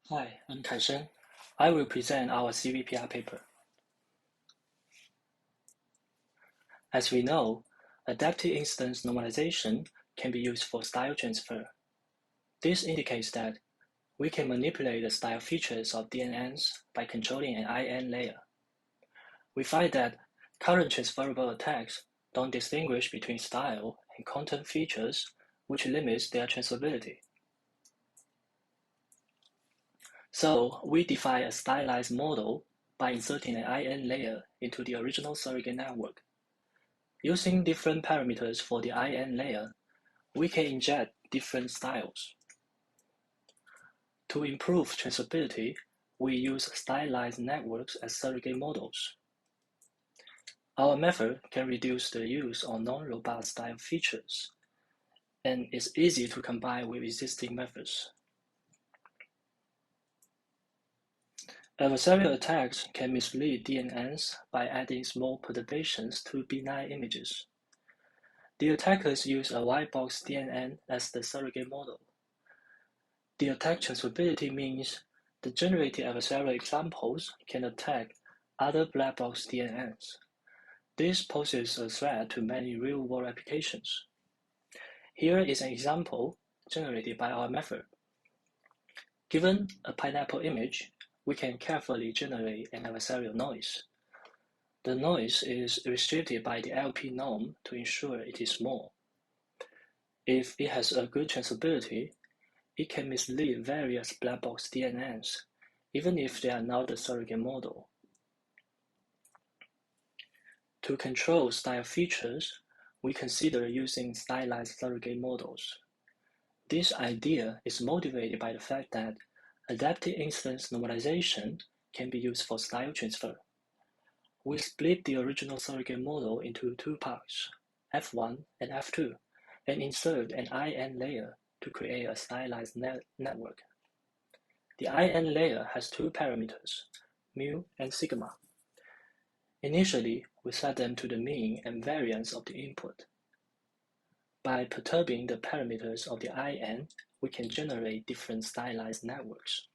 Hi, I'm Kaishen. I will present our CVPR paper. As we know, adaptive instance normalization can be used for style transfer. This indicates that we can manipulate the style features of DNNs by controlling an IN layer. We find that current transferable attacks don't distinguish between style and content features, which limits their transferability. So we define a stylized model by inserting an IN layer into the original surrogate network. Using different parameters for the IN layer, we can inject different styles. To improve transferability, we use stylized networks as surrogate models. Our method can reduce the use of non-robust style features, and is easy to combine with existing methods. Adversarial attacks can mislead DNNs by adding small perturbations to benign images. The attackers use a white box DNN as the surrogate model. The attack transferability means the generated adversarial examples can attack other black box DNNs. This poses a threat to many real-world applications. Here is an example generated by our method. Given a pineapple image, we can carefully generate an adversarial noise. The noise is restricted by the LP norm to ensure it is small. If it has a good transferability, it can mislead various black box DNNs, even if they are not the surrogate model. To control style features, we consider using stylized surrogate models. This idea is motivated by the fact that adaptive instance normalization can be used for style transfer. We split the original surrogate model into two parts, F1 and F2, and insert an IN layer to create a stylized network. The IN layer has two parameters, mu and sigma. Initially, we set them to the mean and variance of the input. By perturbing the parameters of the IN, we can generate different stylized networks.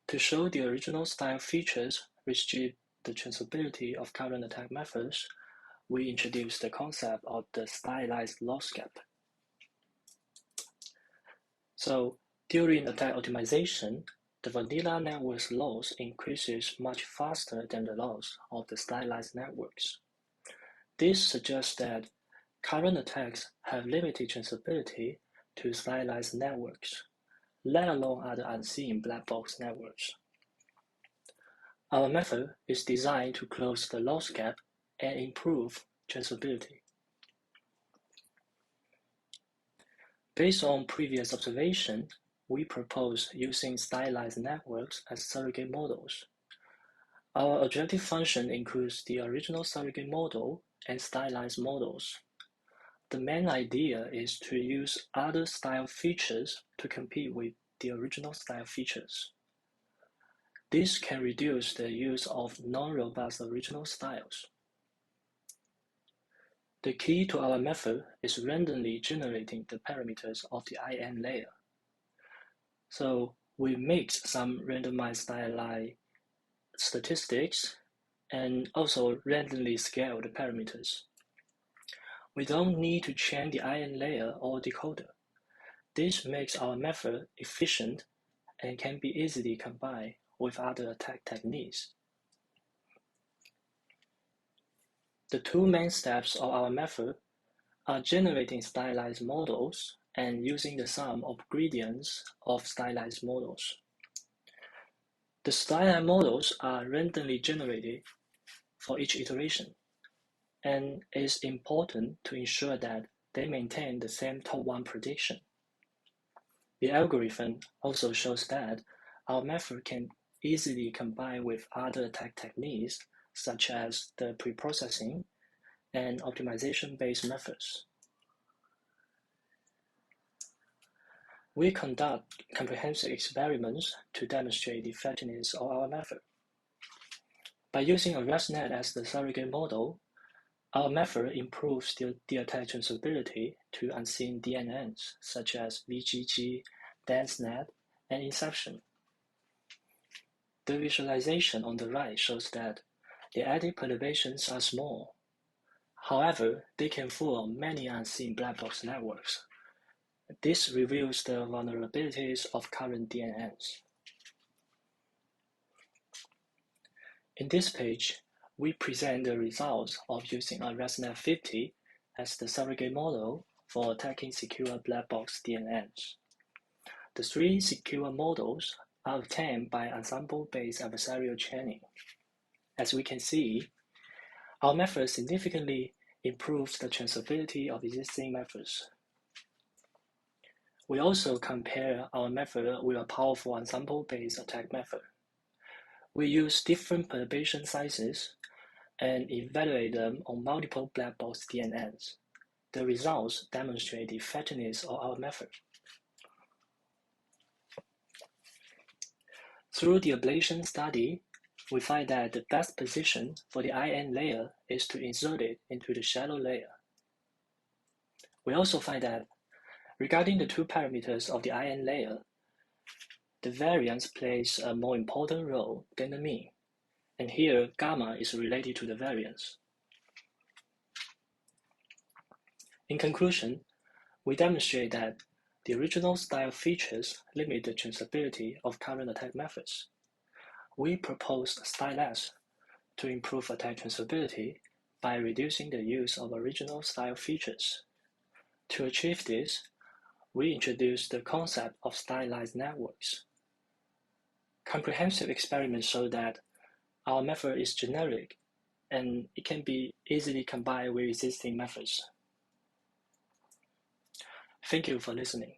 To show the original style features restrict the transferability of current attack methods, we introduce the concept of the stylized loss gap. So, during attack optimization, the vanilla network's loss increases much faster than the loss of the stylized networks. This suggests that current attacks have limited transferability to stylized networks, let alone other unseen black box networks. Our method is designed to close the loss gap and improve transferability. Based on previous observation, we propose using stylized networks as surrogate models. Our objective function includes the original surrogate model and stylized models. The main idea is to use other style features to compete with the original style features. This can reduce the use of non-robust original styles. The key to our method is randomly generating the parameters of the IN layer. So we mix some randomized stylized statistics and also randomly scale the parameters. We don't need to change the IN layer or decoder. This makes our method efficient and can be easily combined with other attack techniques. The two main steps of our method are generating stylized models and using the sum of gradients of stylized models. The stylized models are randomly generated for each iteration, and it is important to ensure that they maintain the same top 1 prediction. The algorithm also shows that our method can easily combine with other attack techniques such as the preprocessing and optimization-based methods. We conduct comprehensive experiments to demonstrate the effectiveness of our method. By using a ResNet as the surrogate model, our method improves the attack transferability to unseen DNNs such as VGG, DenseNet, and inception. The visualization on the right shows that the added perturbations are small. However, they can form many unseen black box networks. This reveals the vulnerabilities of current DNNs. In this page, we present the results of using a ResNet 50 as the surrogate model for attacking secure black box DNNs. The three secure models are obtained by ensemble-based adversarial chaining. As we can see, our method significantly improves the transferability of existing methods. We also compare our method with a powerful ensemble-based attack method. We use different perturbation sizes and evaluate them on multiple black box DNNs. The results demonstrate the effectiveness of our method. Through the ablation study, we find that the best position for the IN layer is to insert it into the shallow layer. We also find that regarding the two parameters of the IN layer, the variance plays a more important role than the mean, and here gamma is related to the variance. In conclusion, we demonstrate that the original style features limit the transferability of current attack methods. We proposed StyLess to improve attack transferability by reducing the use of original style features. To achieve this, we introduced the concept of stylized networks. Comprehensive experiments show that our method is generic and it can be easily combined with existing methods. Thank you for listening.